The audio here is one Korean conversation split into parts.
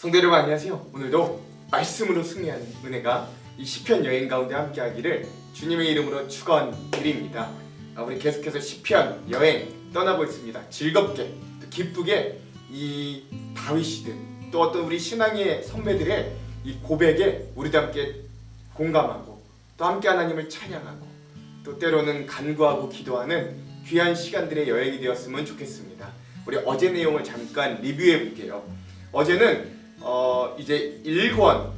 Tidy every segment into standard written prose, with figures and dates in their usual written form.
성도 여러분 안녕하세요. 오늘도 말씀으로 승리하는 은혜가 이 시편 여행 가운데 함께하기를 주님의 이름으로 축원드립니다. 우리 계속해서 시편 여행 떠나고 있습니다. 즐겁게 또 기쁘게 이 다윗이든 또 어떤 우리 신앙의 선배들의 이 고백에 우리도 함께 공감하고 또 함께 하나님을 찬양하고 또 때로는 간구하고 기도하는 귀한 시간들의 여행이 되었으면 좋겠습니다. 우리 어제 내용을 잠깐 리뷰해 볼게요. 어제는 이제 1권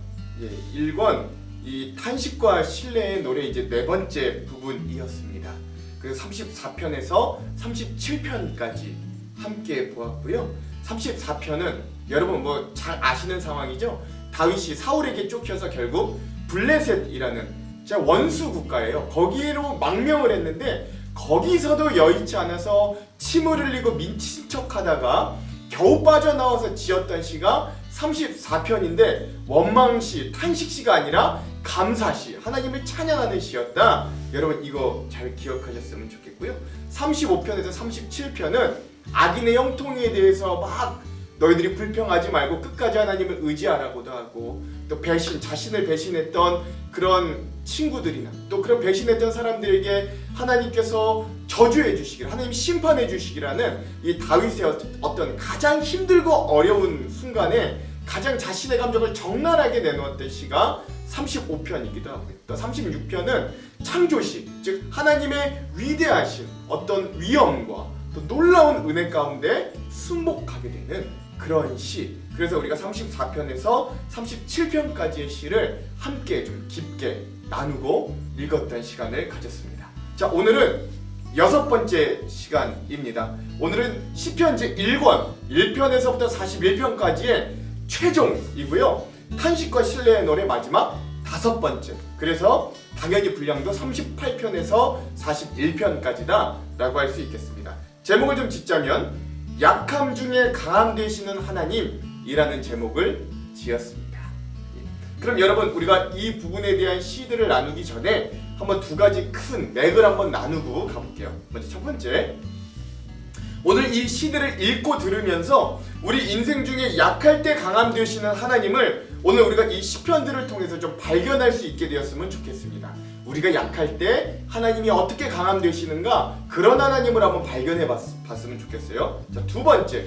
이 탄식과 신뢰의 노래 이제 네 번째 부분이었습니다. 그래서 34편에서 37편까지 함께 보았고요. 34편은 여러분 뭐 잘 아시는 상황이죠. 다윗이 사울에게 쫓겨서 결국 블레셋이라는 진짜 원수 국가예요. 거기로 망명을 했는데 거기서도 여의치 않아서 침을 흘리고 미친 척하다가 겨우 빠져나와서 지었던 시가 34편인데 원망시, 탄식시가 아니라 감사시, 하나님을 찬양하는 시였다. 여러분 이거 잘 기억하셨으면 좋겠고요. 35편에서 37편은 악인의 형통에 대해서 막 너희들이 불평하지 말고 끝까지 하나님을 의지하라고도 하고 또 배신, 자신을 배신했던 그런 친구들이나 또 그런 배신했던 사람들에게 하나님께서 저주해 주시기를, 하나님 심판해 주시기라는 이 다윗의 어떤 가장 힘들고 어려운 순간에 가장 자신의 감정을 적나라하게 내놓았던 시가 35편이기도 하고요. 또 36편은 창조시, 즉 하나님의 위대하신 어떤 위엄과 또 놀라운 은혜 가운데 순복하게 되는 그런 시. 그래서 우리가 34편에서 37편까지의 시를 함께 좀 깊게 나누고 읽었던 시간을 가졌습니다. 자, 오늘은 6번째 시간입니다. 오늘은 시편 제1권 1편에서부터 41편까지의 최종이고요. 탄식과 신뢰의 노래 마지막 5번째. 그래서 당연히 분량도 38편에서 41편까지다 라고 할 수 있겠습니다. 제목을 좀 짓자면 약함 중에 강함 되시는 하나님이라는 제목을 지었습니다. 그럼 여러분 우리가 이 부분에 대한 시들을 나누기 전에 한번 두 가지 큰 맥을 한번 나누고 가볼게요. 먼저 첫 번째, 오늘 이 시들을 읽고 들으면서 우리 인생 중에 약할 때 강함 되시는 하나님을 오늘 우리가 이 시편들을 통해서 좀 발견할 수 있게 되었으면 좋겠습니다. 우리가 약할 때 하나님이 어떻게 강함 되시는가, 그런 하나님을 한번 발견해 봤으면 좋겠어요. 자, 두 번째,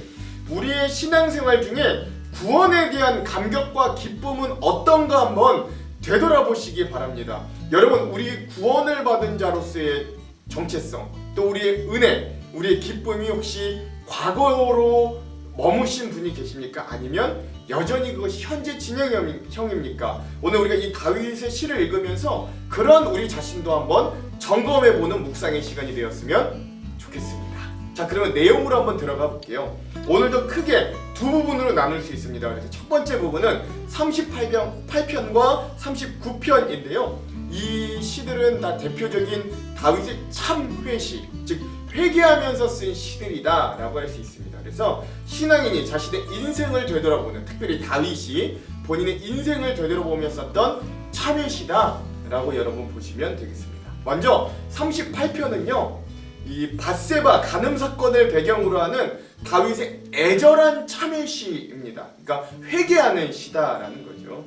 우리의 신앙생활 중에 구원에 대한 감격과 기쁨은 어떤가 한번 되돌아보시기 바랍니다. 여러분, 우리 구원을 받은 자로서의 정체성, 또 우리의 은혜, 우리의 기쁨이 혹시 과거로 머무신 분이 계십니까? 아니면 여전히 그것이 현재 진행형입니까? 오늘 우리가 이 다윗의 시를 읽으면서 그런 우리 자신도 한번 점검해보는 묵상의 시간이 되었으면 좋겠습니다. 자, 그러면 내용으로 한번 들어가 볼게요. 오늘도 크게 두 부분으로 나눌 수 있습니다. 그래서 첫 번째 부분은 38편과 39편인데요. 이 시들은 다 대표적인 다윗의 참회시, 즉 회개하면서 쓴 시들이다 라고 할 수 있습니다. 그래서 신앙인이 자신의 인생을 되돌아보는, 특별히 다윗이 본인의 인생을 되돌아보면서 썼던 참회시다 라고 여러분 보시면 되겠습니다. 먼저 38편은요, 이 밧세바 간음 사건을 배경으로 하는 다윗의 애절한 참회시입니다. 그러니까 회개하는 시다라는 거죠.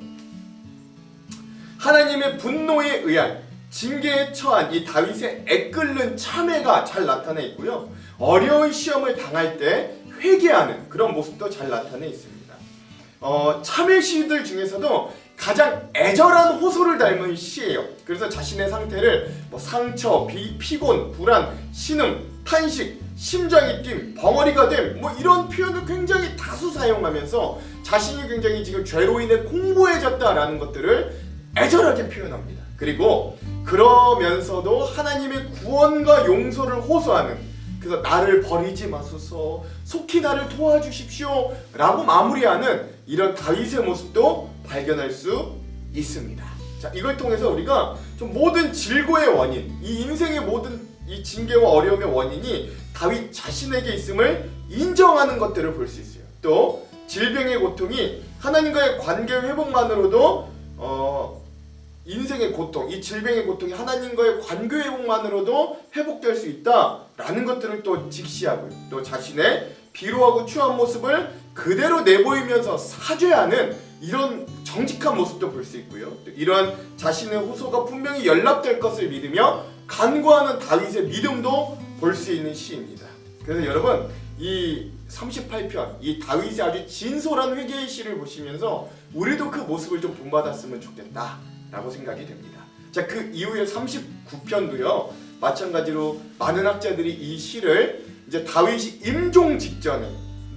하나님의 분노에 의한 징계에 처한 이 다윗의 애끓는 참회가 잘 나타나 있고요. 어려운 시험을 당할 때 회개하는 그런 모습도 잘 나타나 있습니다. 참회 시들 중에서도 가장 애절한 호소를 닮은 시예요. 그래서 자신의 상태를 상처, 피곤, 불안, 신음, 탄식, 심장이 뛴, 벙어리가 됨, 이런 표현을 굉장히 다수 사용하면서 자신이 굉장히 지금 죄로 인해 공고해졌다라는 것들을 애절하게 표현합니다. 그리고 그러면서도 하나님의 구원과 용서를 호소하는, 그래서 나를 버리지 마소서, 속히 나를 도와주십시오 라고 마무리하는 이런 다윗의 모습도 발견할 수 있습니다. 자, 이걸 통해서 우리가 좀 모든 질고의 원인, 이 인생의 모든 이 징계와 어려움의 원인이 다윗 자신에게 있음을 인정하는 것들을 볼 수 있어요. 또 질병의 고통이 하나님과의 관계 회복만으로도 인생의 고통, 이 질병의 고통이 하나님과의 관계 회복만으로도 회복될 수 있다 라는 것들을 또 직시하고 또 자신의 비루하고 추한 모습을 그대로 내보이면서 사죄하는 이런 정직한 모습도 볼 수 있고요. 또 이런 자신의 호소가 분명히 연락될 것을 믿으며 간구하는 다윗의 믿음도 볼 수 있는 시입니다. 그래서 여러분 이 38편 이 다윗의 아주 진솔한 회개의 시를 보시면서 우리도 그 모습을 좀 본받았으면 좋겠다라고 생각이 됩니다. 자, 그 이후에 39편도요 마찬가지로 많은 학자들이 이 시를 이제 다윗이 임종 직전에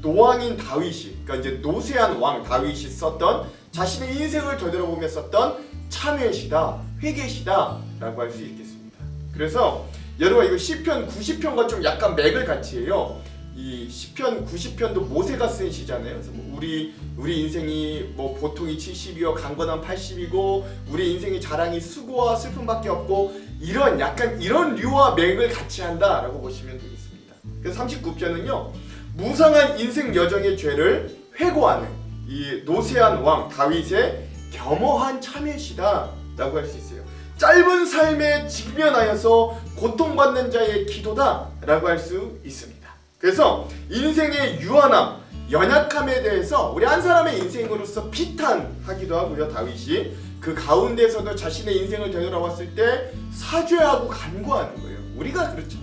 노왕인 다윗이, 그러니까 이제 노쇠한 왕 다윗이 썼던 자신의 인생을 되돌아보며 썼던 참회시다, 회개시다라고 할 수 있겠습니다. 그래서 여러분 이거 시편 90편과 좀 약간 맥을 같이 해요. 이 시편 90편도 모세가 쓴 시잖아요. 그래서 뭐 우리 인생이 뭐 보통이 70이요 강건한 80이고 우리 인생의 자랑이 수고와 슬픔밖에 없고 이런 약간 이런 류와 맥을 같이 한다라고 보시면 되겠습니다. 그래서 39편은요 무상한 인생 여정의 죄를 회고하는 이 노쇠한 왕 다윗의 겸허한 참회시다라고 할 수 있어요. 짧은 삶에 직면하여서 고통받는 자의 기도다라고 할 수 있습니다. 그래서 인생의 유한함, 연약함에 대해서 우리 한 사람의 인생으로서 비탄하기도 하고요. 다윗이 그 가운데서도 자신의 인생을 되돌아왔을 때 사죄하고 간구하는 거예요. 우리가 그렇죠.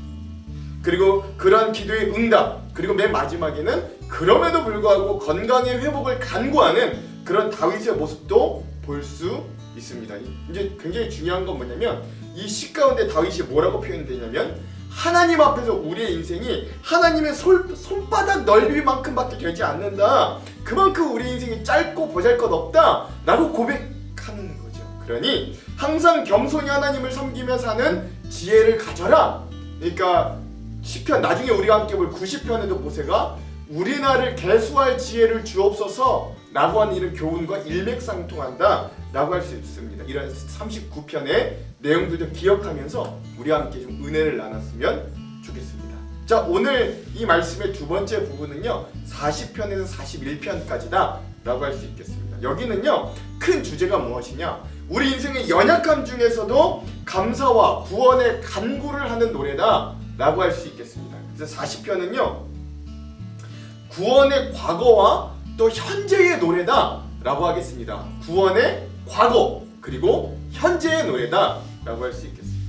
그리고 그러한 기도의 응답, 그리고 맨 마지막에는 그럼에도 불구하고 건강의 회복을 간구하는 그런 다윗의 모습도 볼 수 있습니다. 이제 굉장히 중요한 건 뭐냐면 이 시 가운데 다윗이 뭐라고 표현되냐면 하나님 앞에서 우리의 인생이 하나님의 손바닥 넓이만큼밖에 되지 않는다. 그만큼 우리 인생이 짧고 보잘것없다 라고 고백하는 거죠. 그러니 항상 겸손히 하나님을 섬기며 사는 지혜를 가져라. 그러니까 시편 나중에 우리가 함께 볼 90편에도 모세가 우리 나를 계수할 지혜를 주옵소서 라고 하는 이런 교훈과 일맥상통한다 라고 할 수 있습니다. 이런 39편의 내용들도 기억하면서 우리와 함께 좀 은혜를 나눴으면 좋겠습니다. 자, 오늘 이 말씀의 두 번째 부분은요 40편에서 41편까지다 라고 할 수 있겠습니다. 여기는요 큰 주제가 무엇이냐, 우리 인생의 연약함 중에서도 감사와 구원의 간구를 하는 노래다 라고 할 수 있겠습니다. 그래서 40편은요 구원의 과거와 또 현재의 노래다 라고 하겠습니다. 구원의 과거 그리고 현재의 노래다 라고 할 수 있겠습니다.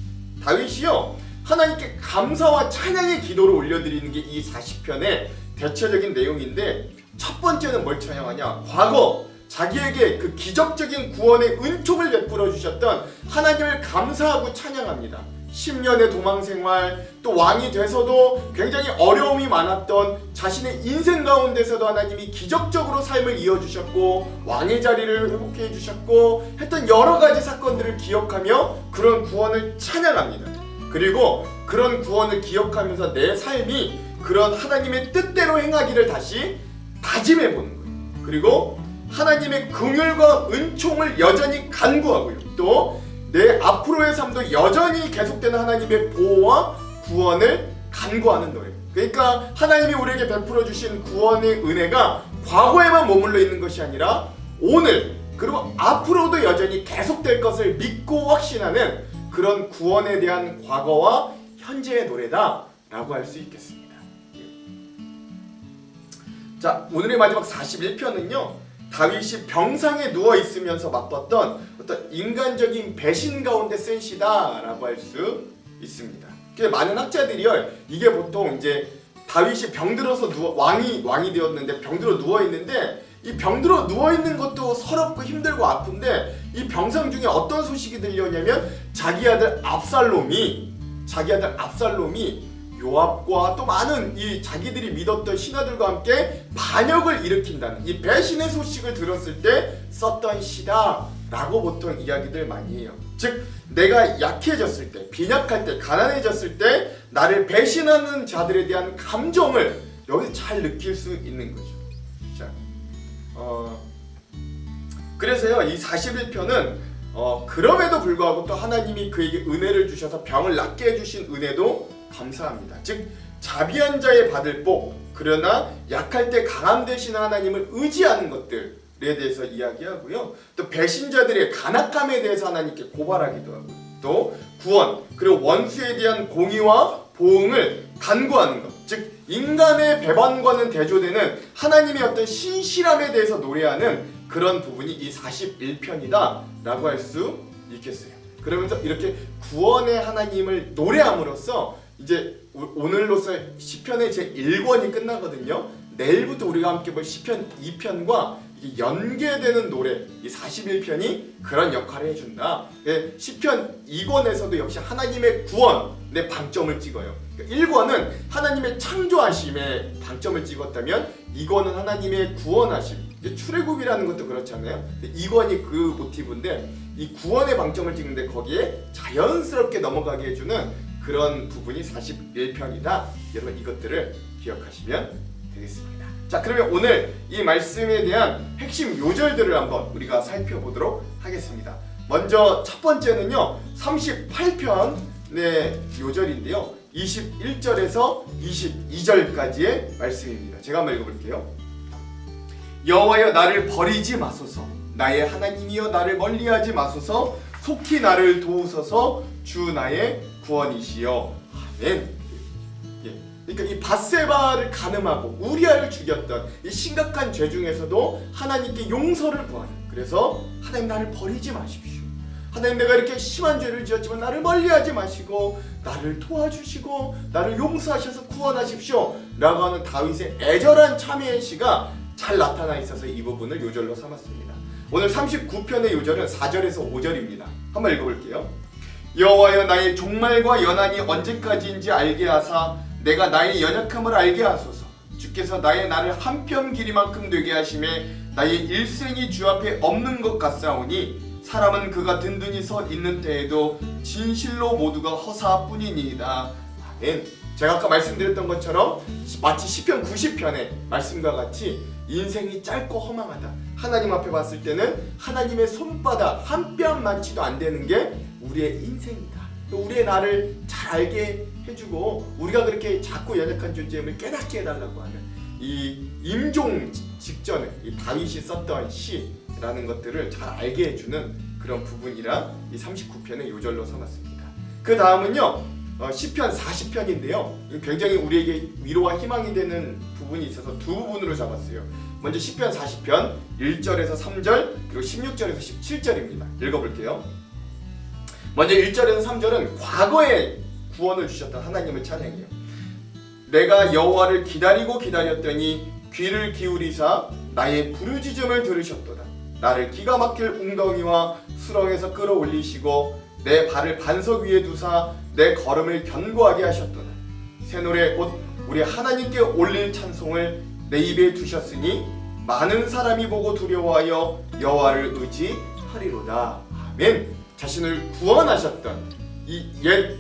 다윗이요 하나님께 감사와 찬양의 기도를 올려드리는 게 이 40편의 대체적인 내용인데, 첫 번째는 뭘 찬양하냐, 과거 자기에게 그 기적적인 구원의 은총을 베풀어 주셨던 하나님을 감사하고 찬양합니다. 10년의 도망생활, 또 왕이 돼서도 굉장히 어려움이 많았던 자신의 인생 가운데서도 하나님이 기적적으로 삶을 이어주셨고 왕의 자리를 회복해 주셨고 했던 여러 가지 사건들을 기억하며 그런 구원을 찬양합니다. 그리고 그런 구원을 기억하면서 내 삶이 그런 하나님의 뜻대로 행하기를 다시 다짐해 보는 거예요. 그리고 하나님의 긍휼과 은총을 여전히 간구하고요. 또 내 앞으로의 삶도 여전히 계속되는 하나님의 보호와 구원을 간구하는 노래. 그러니까 하나님이 우리에게 베풀어 주신 구원의 은혜가 과거에만 머물러 있는 것이 아니라 오늘 그리고 앞으로도 여전히 계속될 것을 믿고 확신하는 그런 구원에 대한 과거와 현재의 노래다 라고 할 수 있겠습니다. 자, 오늘의 마지막 41편은요 다윗이 병상에 누워있으면서 맛봤던 어떤 인간적인 배신 가운데 쓴 시다라고 할 수 있습니다. 많은 학자들이요 이게 보통 이제 다윗이 병들어서 왕이 되었는데 병들어 누워있는데 이 병들어 누워있는 것도 서럽고 힘들고 아픈데 이 병상 중에 어떤 소식이 들려오냐면 자기 아들 압살롬이 요압과 또 많은 이 자기들이 믿었던 신하들과 함께 반역을 일으킨다는 이 배신의 소식을 들었을 때 썼던 시다라고 보통 이야기들 많이 해요. 즉 내가 약해졌을 때, 빈약할 때, 가난해졌을 때 나를 배신하는 자들에 대한 감정을 여기서 잘 느낄 수 있는 거죠. 자, 그래서요 이 41편은 그럼에도 불구하고 또 하나님이 그에게 은혜를 주셔서 병을 낫게 해주신 은혜도 감사합니다. 즉 자비한 자의 받을 복, 그러나 약할 때 강함 되시는 하나님을 의지하는 것들에 대해서 이야기하고요. 또 배신자들의 간악함에 대해서 하나님께 고발하기도 하고요. 또 구원, 그리고 원수에 대한 공의와 보응을 간구하는 것, 즉 인간의 배반과는 대조되는 하나님의 어떤 신실함에 대해서 노래하는 그런 부분이 이 41편이다 라고 할 수 있겠어요. 그러면서 이렇게 구원의 하나님을 노래함으로써 이제 오늘로서 시편의 제 1권이 끝나거든요. 내일부터 우리가 함께 볼 시편 2편과 연계되는 노래, 이 41편이 그런 역할을 해준다. 시편 2권에서도 역시 하나님의 구원에 방점을 찍어요. 1권은 하나님의 창조하심에 방점을 찍었다면 2권은 하나님의 구원하심, 출애굽이라는 것도 그렇잖아요. 2권이 그 모티브인데 이 구원의 방점을 찍는데 거기에 자연스럽게 넘어가게 해주는 그런 부분이 41편이다. 여러분 이것들을 기억하시면 되겠습니다. 자, 그러면 오늘 이 말씀에 대한 핵심 요절들을 한번 우리가 살펴보도록 하겠습니다. 먼저 첫 번째는요, 38편의 요절인데요, 21절에서 22절까지의 말씀입니다. 제가 한번 읽어볼게요. 여호와여 나를 버리지 마소서, 나의 하나님이여 나를 멀리하지 마소서, 속히 나를 도우소서, 주 나의 구원이시여. 아멘. 그러니까 이 밧세바를 간음하고 우리아를 죽였던 이 심각한 죄 중에서도 하나님께 용서를 구하는, 그래서 하나님 나를 버리지 마십시오. 하나님 내가 이렇게 심한 죄를 지었지만 나를 멀리하지 마시고 나를 도와주시고 나를 용서하셔서 구원하십시오 라고 하는 다윗의 애절한 참회의 시가 잘 나타나 있어서 이 부분을 요절로 삼았습니다. 오늘 39편의 요절은 4절에서 5절입니다. 한번 읽어볼게요. 여호와여 나의 종말과 연한이 언제까지인지 알게 하사 내가 나의 연약함을 알게 하소서. 주께서 나의 날을 한뼘 길이만큼 되게 하심에 나의 일생이 주 앞에 없는 것 같사오니 사람은 그가 든든히 서 있는 때에도 진실로 모두가 허사뿐이니이다. 아멘. 제가 아까 말씀드렸던 것처럼 마치 시편 90편의 말씀과 같이 인생이 짧고 허망하다. 하나님 앞에 봤을 때는 하나님의 손바닥 한 뼘만치도 안 되는 게 우리의 인생이다. 우리의 나를 잘 알게 해주고 우리가 그렇게 작고 연약한 존재임을 깨닫게 해달라고 하는 이 임종 직전에 이 다윗이 썼던 시라는 것들을 잘 알게 해주는 그런 부분이라 이 39편의 요절로 삼았습니다. 그 다음은요, 시편 40편인데요. 굉장히 우리에게 위로와 희망이 되는 부분이 있어서 두 부분으로 잡았어요. 먼저 시편 40편 1절에서 3절 그리고 16절에서 17절입니다. 읽어볼게요. 먼저 1절에서 3절은 과거에 구원을 주셨던 하나님을 찬양해요. 내가 여호와를 기다리고 기다렸더니 귀를 기울이사 나의 부르짖음을 들으셨도다. 나를 기가 막힐 웅덩이와 수렁에서 끌어올리시고 내 발을 반석 위에 두사 내 걸음을 견고하게 하셨도다. 새 노래 곧 우리 하나님께 올릴 찬송을 내 입에 두셨으니 많은 사람이 보고 두려워하여 여호와를 의지하리로다. 아멘. 자신을 구원하셨던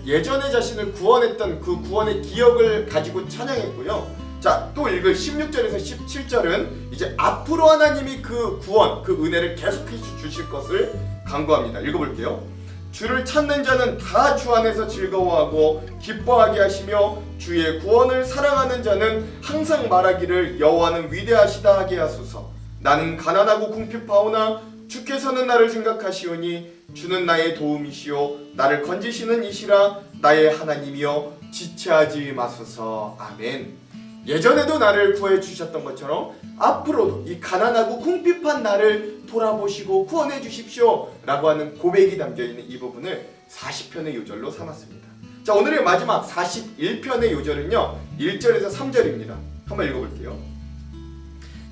예전에 자신을 구원했던 그 구원의 기억을 가지고 찬양했고요. 자, 또 읽을 16절에서 17절은 이제 앞으로 하나님이 그 구원, 그 은혜를 계속해 주실 것을 간구합니다. 읽어볼게요. 주를 찾는 자는 다 주 안에서 즐거워하고 기뻐하게 하시며 주의 구원을 사랑하는 자는 항상 말하기를 여호와는 위대하시다 하게 하소서. 나는 가난하고 궁핍하오나 주께서는 나를 생각하시오니 주는 나의 도움이시오 나를 건지시는 이시라 나의 하나님이여 지체하지 마소서. 아멘. 예전에도 나를 구해 주셨던 것처럼 앞으로도 이 가난하고 궁핍한 나를 돌아보시고 구원해 주십시오 라고 하는 고백이 담겨있는 이 부분을 40편의 요절로 삼았습니다. 자, 오늘의 마지막 41편의 요절은요 1절에서 3절입니다. 한번 읽어볼게요.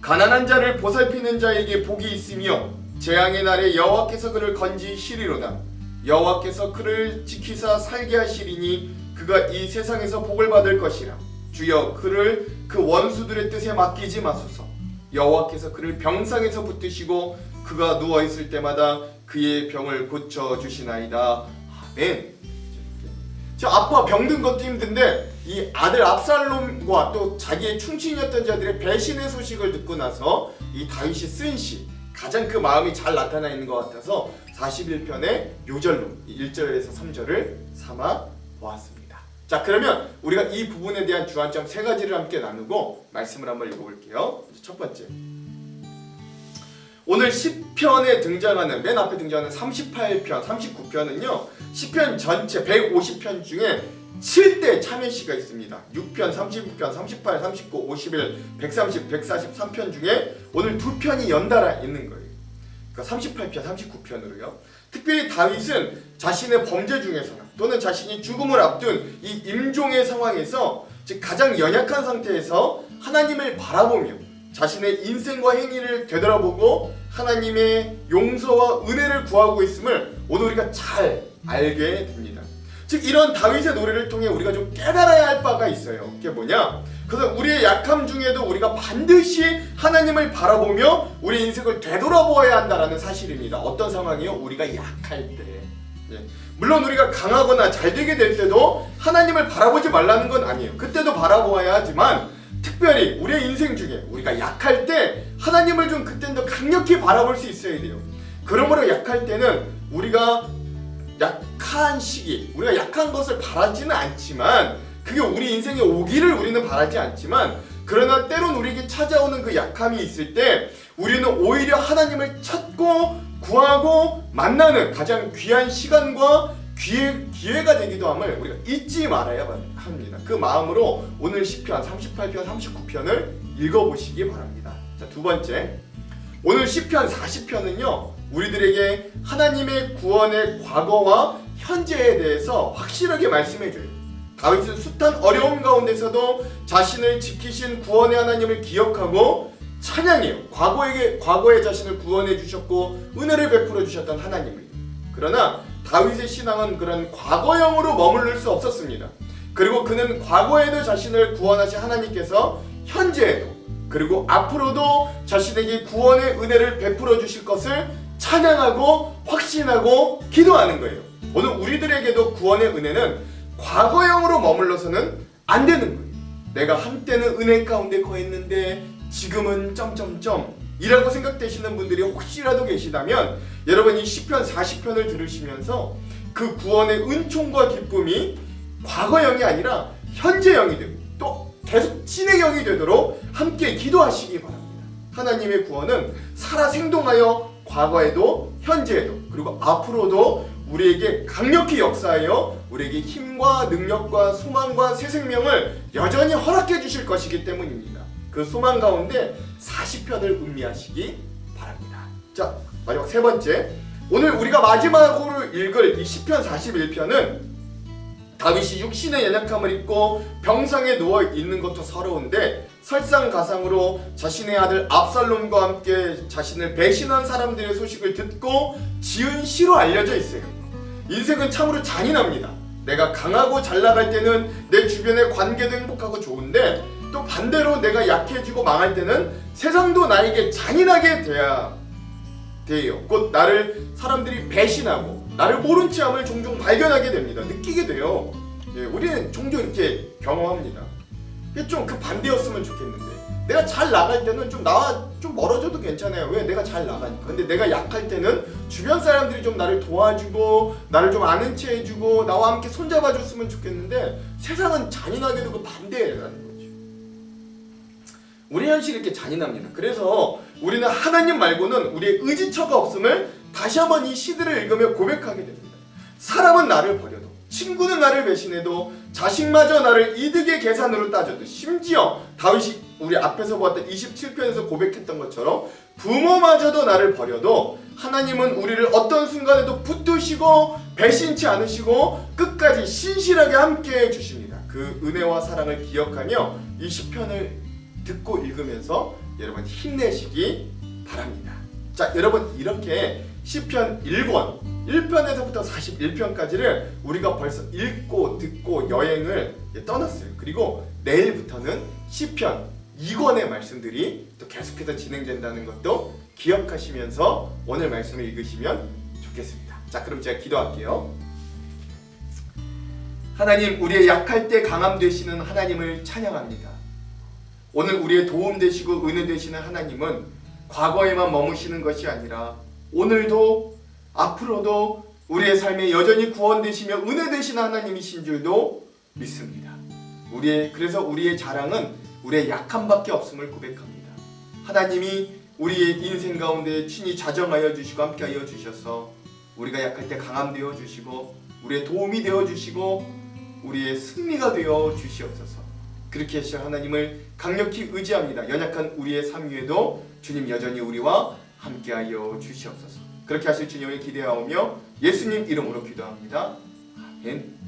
가난한 자를 보살피는 자에게 복이 있으며 재앙의 날에 여호와께서 그를 건지시리로다. 여호와께서 그를 지키사 살게 하시리니 그가 이 세상에서 복을 받을 것이라. 주여 그를 그 원수들의 뜻에 맡기지 마소서. 여호와께서 그를 병상에서 붙드시고 그가 누워있을 때마다 그의 병을 고쳐주시나이다. 아멘. 저 아빠 병든 것도 힘든데 이 아들 압살롬과 또 자기의 충친이었던 자들의 배신의 소식을 듣고 나서 이 다윗이 쓴 시, 가장 그 마음이 잘 나타나 있는 것 같아서 41편의 요절로 1절에서 3절을 삼아 보았습니다. 자, 그러면 우리가 이 부분에 대한 주안점 세 가지를 함께 나누고 말씀을 한번 읽어볼게요. 첫 번째, 오늘 시편에 등장하는 맨 앞에 등장하는 38편, 39편은요. 시편 전체 150편 중에 7대 참여시가 있습니다. 6편, 36편, 38, 39, 51, 130, 143편 중에 오늘 2편이 연달아 있는 거예요. 그러니까 38편, 39편으로요. 특별히 다윗은 자신의 범죄 중에서나 또는 자신이 죽음을 앞둔 이 임종의 상황에서 즉 가장 연약한 상태에서 하나님을 바라보며 자신의 인생과 행위를 되돌아보고 하나님의 용서와 은혜를 구하고 있음을 오늘 우리가 잘 알게 됩니다. 즉 이런 다윗의 노래를 통해 우리가 좀 깨달아야 할 바가 있어요. 그게 뭐냐? 그래서 우리의 약함 중에도 우리가 반드시 하나님을 바라보며 우리 인생을 되돌아보아야 한다는 사실입니다. 어떤 상황이요? 우리가 약할 때. 물론 우리가 강하거나 잘되게 될 때도 하나님을 바라보지 말라는 건 아니에요. 그때도 바라보아야 하지만 특별히 우리의 인생 중에 우리가 약할 때 하나님을 좀 그때는 더 강력히 바라볼 수 있어야 돼요. 그러므로 약할 때는 우리가 약한 시기, 우리가 약한 것을 바라지는 않지만 그게 우리 인생에 오기를 우리는 바라지 않지만 그러나 때론 우리에게 찾아오는 그 약함이 있을 때 우리는 오히려 하나님을 찾고 구하고 만나는 가장 귀한 시간과 기회가 되기도 함을 우리가 잊지 말아야 합니다. 그 마음으로 오늘 시편 38편, 39편을 읽어보시기 바랍니다. 자, 두 번째, 오늘 시편 40편은요 우리들에게 하나님의 구원의 과거와 현재에 대해서 확실하게 말씀해줘요. 다윗은 숱한 어려움 가운데서도 자신을 지키신 구원의 하나님을 기억하고 찬양해요. 과거에 자신을 구원해 주셨고 은혜를 베풀어 주셨던 하나님을. 그러나 다윗의 신앙은 그런 과거형으로 머무를 수 없었습니다. 그리고 그는 과거에도 자신을 구원하신 하나님께서 현재에도 그리고 앞으로도 자신에게 구원의 은혜를 베풀어 주실 것을 찬양하고 확신하고 기도하는 거예요. 오늘 우리들에게도 구원의 은혜는 과거형으로 머물러서는 안 되는 거예요. 내가 한때는 은혜 가운데 거했는데 지금은 이라고 생각되시는 분들이 혹시라도 계시다면 여러분 이 시편 40편을 들으시면서 그 구원의 은총과 기쁨이 과거형이 아니라 현재형이 되고 또 계속 진행형이 되도록 함께 기도하시기 바랍니다. 하나님의 구원은 살아 생동하여 과거에도 현재에도 그리고 앞으로도 우리에게 강력히 역사하여 우리에게 힘과 능력과 소망과 새 생명을 여전히 허락해 주실 것이기 때문입니다. 그 소망 가운데 40편을 음미하시기 바랍니다. 자, 마지막 세 번째, 오늘 우리가 마지막으로 읽을 이 시편 41편은 다윗이 육신의 연약함을 입고 병상에 누워 있는 것도 서러운데 설상가상으로 자신의 아들 압살롬과 함께 자신을 배신한 사람들의 소식을 듣고 지은 시로 알려져 있어요. 인생은 참으로 잔인합니다. 내가 강하고 잘 나갈 때는 내 주변의 관계도 행복하고 좋은데 또 반대로 내가 약해지고 망할 때는 세상도 나에게 잔인하게 돼요. 곧 나를 사람들이 배신하고 나를 모른 체함을 종종 발견하게 됩니다. 느끼게 돼요. 우리는 종종 이렇게 경험합니다. 좀 그 반대였으면 좋겠는데 내가 잘 나갈 때는 좀 나와 좀 멀어져도 괜찮아요. 왜? 내가 잘 나가니까. 근데 내가 약할 때는 주변 사람들이 좀 나를 도와주고 나를 좀 아는 체 해주고 나와 함께 손잡아줬으면 좋겠는데 세상은 잔인하게도 그 반대라는 거죠. 우리 현실이 이렇게 잔인합니다. 그래서 우리는 하나님 말고는 우리의 의지처가 없음을 다시 한번 이 시들을 읽으며 고백하게 됩니다. 사람은 나를 버려도 친구는 나를 배신해도 자식마저 나를 이득의 계산으로 따져도 심지어 다윗이 우리 앞에서 보았던 27편에서 고백했던 것처럼 부모마저도 나를 버려도 하나님은 우리를 어떤 순간에도 붙드시고 배신치 않으시고 끝까지 신실하게 함께해 주십니다. 그 은혜와 사랑을 기억하며 이 시편을 듣고 읽으면서 여러분 힘내시기 바랍니다. 자, 여러분 이렇게 시편 1권 1편에서부터 41편까지를 우리가 벌써 읽고 듣고 여행을 떠났어요. 그리고 내일부터는 시편 2권의 말씀들이 또 계속해서 진행된다는 것도 기억하시면서 오늘 말씀을 읽으시면 좋겠습니다. 자, 그럼 제가 기도할게요. 하나님, 우리의 약할 때 강함 되시는 하나님을 찬양합니다. 오늘 우리의 도움 되시고 은혜 되시는 하나님은 과거에만 머무시는 것이 아니라 오늘도 앞으로도 우리의 삶에 여전히 구원 되시며 은혜 되시는 하나님이신 줄도 믿습니다. 그래서 우리의 자랑은 우리의 약함밖에 없음을 고백합니다. 하나님이 우리의 인생 가운데 친히 자정하여 주시고 함께하여 주셔서 우리가 약할 때 강함 되어 주시고 우리의 도움이 되어 주시고 우리의 승리가 되어 주시옵소서. 그렇게 하실 하나님을 강력히 의지합니다. 연약한 우리의 삶 위에도 주님 여전히 우리와 함께하여 주시옵소서. 그렇게 하실 주님을 기대하오며 예수님 이름으로 기도합니다. 아멘.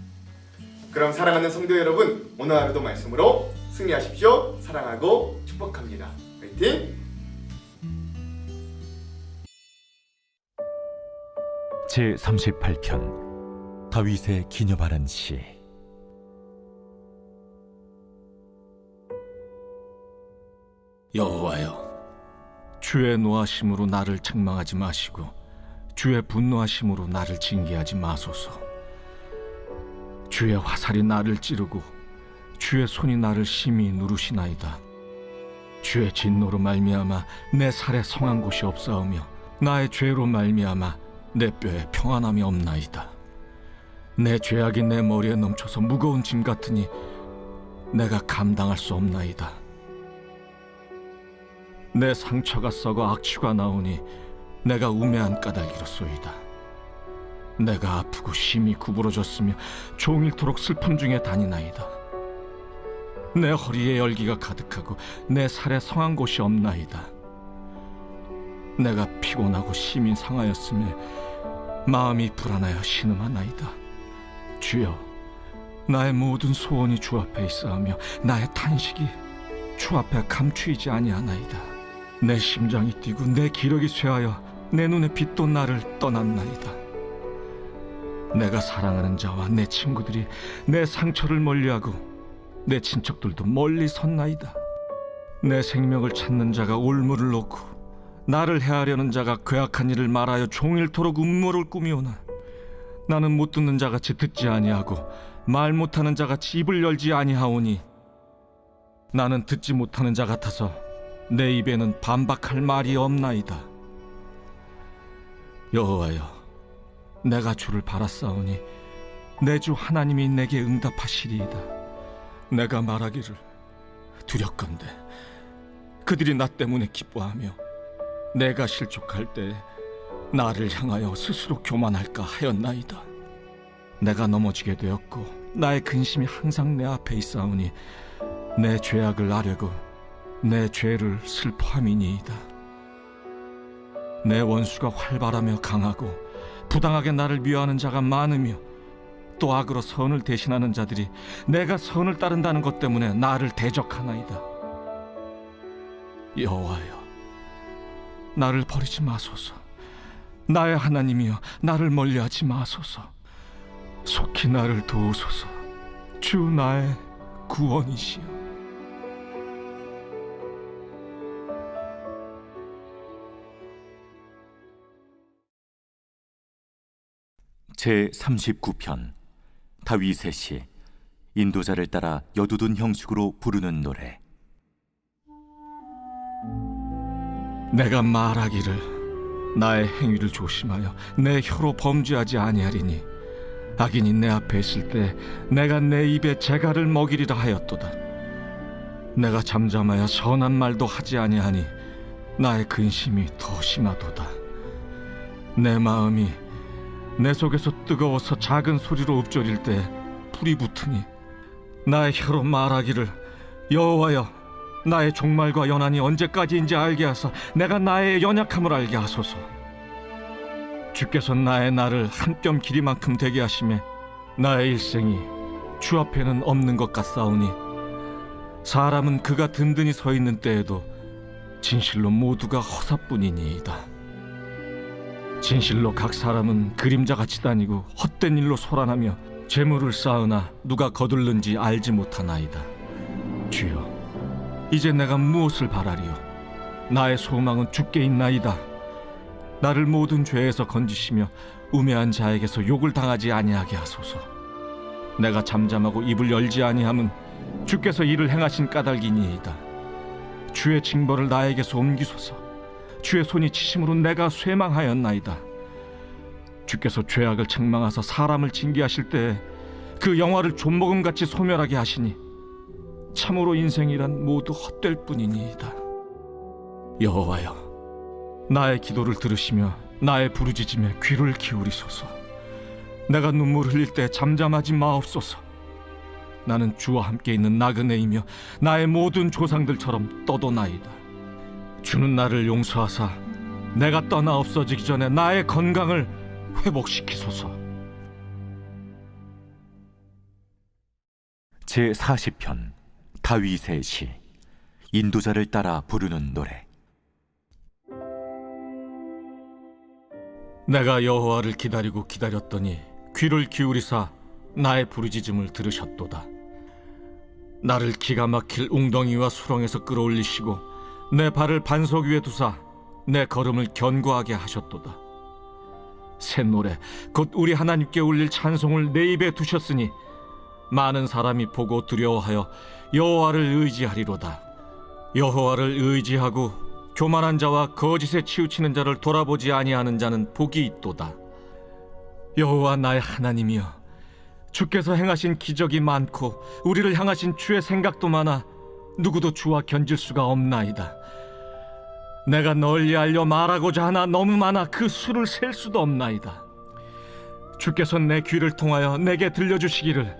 그럼 사랑하는 성도 여러분, 오늘 하루도 말씀으로 승리하십시오. 사랑하고 축복합니다. 화이팅! 제38편 다윗의 기념하는 시. 여호와여, 주의 노하심으로 나를 책망하지 마시고 주의 분노하심으로 나를 징계하지 마소서. 주의 화살이 나를 찌르고 주의 손이 나를 심히 누르시나이다. 주의 진노로 말미암아 내 살에 성한 곳이 없사오며 나의 죄로 말미암아 내 뼈에 평안함이 없나이다. 내 죄악이 내 머리에 넘쳐서 무거운 짐 같으니 내가 감당할 수 없나이다. 내 상처가 썩어 악취가 나오니 내가 우매한 까닭이로소이다. 내가 아프고 심히 구부러졌으며 종일토록 슬픔 중에 다니나이다. 내 허리에 열기가 가득하고 내 살에 성한 곳이 없나이다. 내가 피곤하고 심히 상하였으며 마음이 불안하여 신음하나이다. 주여, 나의 모든 소원이 주 앞에 있사오며 나의 탄식이 주 앞에 감추이지 아니하나이다. 내 심장이 뛰고 내 기력이 쇠하여 내 눈의 빛도 나를 떠났나이다. 내가 사랑하는 자와 내 친구들이 내 상처를 멀리하고 내 친척들도 멀리 섰나이다. 내 생명을 찾는 자가 올무를 놓고 나를 해하려는 자가 괴악한 일을 말하여 종일토록 음모를 꾸미오나 나는 못 듣는 자같이 듣지 아니하고 말 못하는 자같이 입을 열지 아니하오니 나는 듣지 못하는 자 같아서 내 입에는 반박할 말이 없나이다. 여호와여, 내가 주를 바라사오니 내 주 하나님이 내게 응답하시리이다. 내가 말하기를 두렵건대 그들이 나 때문에 기뻐하며 내가 실족할 때 나를 향하여 스스로 교만할까 하였나이다. 내가 넘어지게 되었고 나의 근심이 항상 내 앞에 있사오니 내 죄악을 아뢰고 내 죄를 슬퍼함이니이다. 내 원수가 활발하며 강하고 부당하게 나를 미워하는 자가 많으며 또 악으로 선을 대신하는 자들이 내가 선을 따른다는 것 때문에 나를 대적하나이다. 여호와여, 나를 버리지 마소서. 나의 하나님이여, 나를 멀리하지 마소서. 속히 나를 도우소서. 주 나의 구원이시여. 제39편 다윗의 시. 인도자를 따라 여두둔 형식으로 부르는 노래. 내가 말하기를 나의 행위를 조심하여 내 혀로 범죄하지 아니하리니 악인이 내 앞에 있을 때 내가 내 입에 재갈을 먹이리라 하였도다. 내가 잠잠하여 선한 말도 하지 아니하니 나의 근심이 더 심하도다. 내 마음이 내 속에서 뜨거워서 작은 소리로 읊조릴 때 불이 붙으니 나의 혀로 말하기를 여호와여, 나의 종말과 연한이 언제까지인지 알게 하사 내가 나의 연약함을 알게 하소서. 주께서 나의 날을 한 뼘 길이만큼 되게 하시매 나의 일생이 주 앞에는 없는 것 같사오니 사람은 그가 든든히 서 있는 때에도 진실로 모두가 허사뿐이니이다. 진실로 각 사람은 그림자같이 다니고 헛된 일로 소란하며 재물을 쌓으나 누가 거둘는지 알지 못하나이다. 주여, 이제 내가 무엇을 바라리요? 나의 소망은 주께 있나이다. 나를 모든 죄에서 건지시며 우매한 자에게서 욕을 당하지 아니하게 하소서. 내가 잠잠하고 입을 열지 아니함은 주께서 이를 행하신 까닭이니이다. 주의 징벌을 나에게서 옮기소서. 주의 손이 치심으로 내가 쇠망하였나이다. 주께서 죄악을 책망하사 사람을 징계하실 때에 그 영화를 존먹음같이 소멸하게 하시니 참으로 인생이란 모두 헛될 뿐이니이다. 여호와여, 나의 기도를 들으시며 나의 부르짖음에 귀를 기울이소서. 내가 눈물 흘릴 때 잠잠하지 마옵소서. 나는 주와 함께 있는 나그네이며 나의 모든 조상들처럼 떠도나이다. 주는 나를 용서하사 내가 떠나 없어지기 전에 나의 건강을 회복시키소서. 제40편 다윗의 시. 인도자를 따라 부르는 노래. 내가 여호와를 기다리고 기다렸더니 귀를 기울이사 나의 부르짖음을 들으셨도다. 나를 기가 막힐 웅덩이와 수렁에서 끌어올리시고 내 발을 반석 위에 두사 내 걸음을 견고하게 하셨도다. 새 노래 곧 우리 하나님께 올릴 찬송을 내 입에 두셨으니 많은 사람이 보고 두려워하여 여호와를 의지하리로다. 여호와를 의지하고 교만한 자와 거짓에 치우치는 자를 돌아보지 아니하는 자는 복이 있도다. 여호와 나의 하나님이여, 주께서 행하신 기적이 많고 우리를 향하신 주의 생각도 많아 누구도 주와 견질 수가 없나이다. 내가 널리 알려 말하고자 하나 너무 많아 그 수를 셀 수도 없나이다. 주께서 내 귀를 통하여 내게 들려주시기를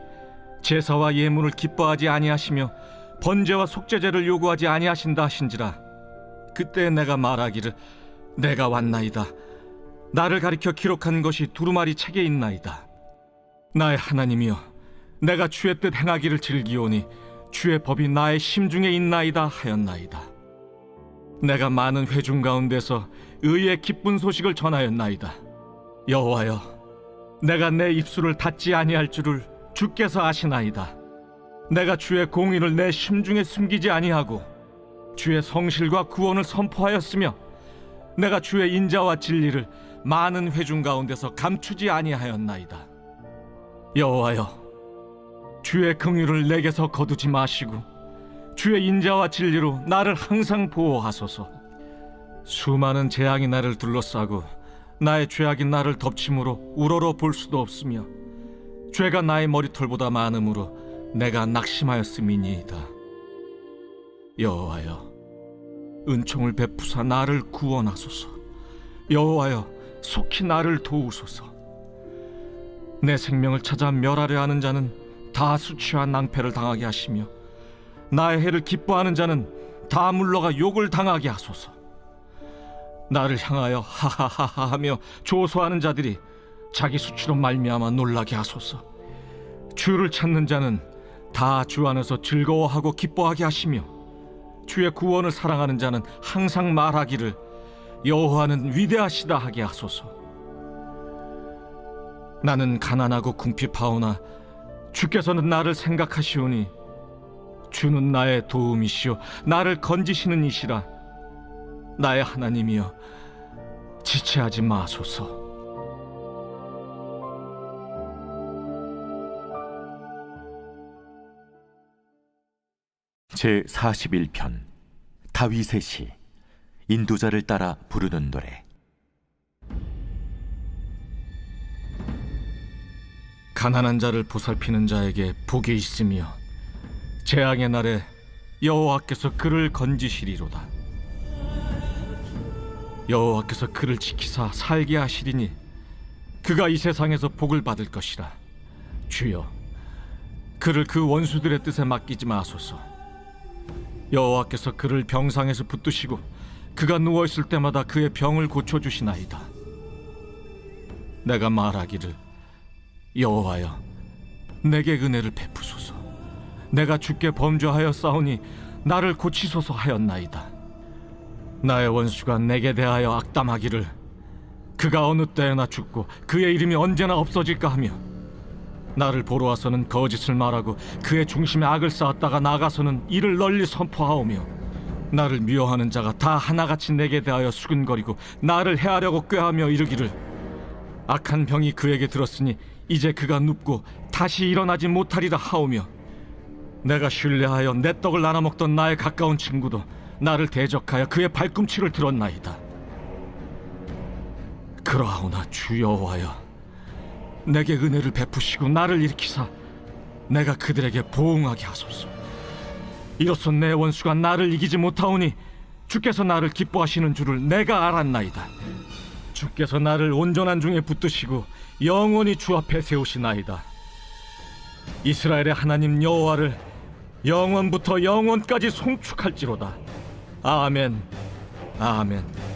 제사와 예물을 기뻐하지 아니하시며 번제와 속죄제를 요구하지 아니하신다 하신지라. 그때 내가 말하기를 내가 왔나이다. 나를 가리켜 기록한 것이 두루마리 책에 있나이다. 나의 하나님이여, 내가 주의 뜻 행하기를 즐기오니 주의 법이 나의 심중에 있나이다 하였나이다. 내가 많은 회중 가운데서 의의 기쁜 소식을 전하였나이다. 여호와여, 내가 내 입술을 닫지 아니할 줄을 주께서 아시나이다. 내가 주의 공의를 내 심중에 숨기지 아니하고 주의 성실과 구원을 선포하였으며 내가 주의 인자와 진리를 많은 회중 가운데서 감추지 아니하였나이다. 여호와여, 주의 긍휼을 내게서 거두지 마시고 주의 인자와 진리로 나를 항상 보호하소서. 수많은 재앙이 나를 둘러싸고 나의 죄악이 나를 덮침으로 우러러 볼 수도 없으며 죄가 나의 머리털보다 많음으로 내가 낙심하였음이니이다. 여호와여, 은총을 베푸사 나를 구원하소서. 여호와여, 속히 나를 도우소서. 내 생명을 찾아 멸하려 하는 자는 다 수치와 낭패를 당하게 하시며 나의 해를 기뻐하는 자는 다 물러가 욕을 당하게 하소서. 나를 향하여 하하하하 하며 조소하는 자들이 자기 수치로 말미암아 놀라게 하소서. 주를 찾는 자는 다 주 안에서 즐거워하고 기뻐하게 하시며 주의 구원을 사랑하는 자는 항상 말하기를 여호와는 위대하시다 하게 하소서. 나는 가난하고 궁핍하오나 주께서는 나를 생각하시오니 주는 나의 도움이시오 나를 건지시는 이시라. 나의 하나님이여, 지체하지 마소서. 제41편 다윗의 시. 인도자를 따라 부르는 노래. 가난한 자를 보살피는 자에게 복이 있으며 재앙의 날에 여호와께서 그를 건지시리로다. 여호와께서 그를 지키사 살게 하시리니 그가 이 세상에서 복을 받을 것이라. 주여, 그를 그 원수들의 뜻에 맡기지 마소서. 여호와께서 그를 병상에서 붙드시고 그가 누워있을 때마다 그의 병을 고쳐주시나이다. 내가 말하기를 여호와여, 내게 은혜를 베푸소서. 내가 주께 범죄하여 싸우니 나를 고치소서 하였나이다. 나의 원수가 내게 대하여 악담하기를 그가 어느 때나 죽고 그의 이름이 언제나 없어질까 하며 나를 보러 와서는 거짓을 말하고 그의 중심에 악을 쌓았다가 나가서는 이를 널리 선포하오며 나를 미워하는 자가 다 하나같이 내게 대하여 수근거리고 나를 해하려고 꾀하며 이르기를 악한 병이 그에게 들었으니 이제 그가 눕고 다시 일어나지 못하리라 하오며 내가 신뢰하여 내 떡을 나눠 먹던 나의 가까운 친구도 나를 대적하여 그의 발꿈치를 들었나이다. 그러하오나 주 여호와여, 내게 은혜를 베푸시고 나를 일으키사 내가 그들에게 보응하게 하소서. 이로써 내 원수가 나를 이기지 못하오니 주께서 나를 기뻐하시는 줄을 내가 알았나이다. 주께서 나를 온전한 중에 붙드시고 영원히 주 앞에 세우시나이다. 이스라엘의 하나님 여호와를 영원부터 영원까지 송축할지로다. 아멘, 아멘.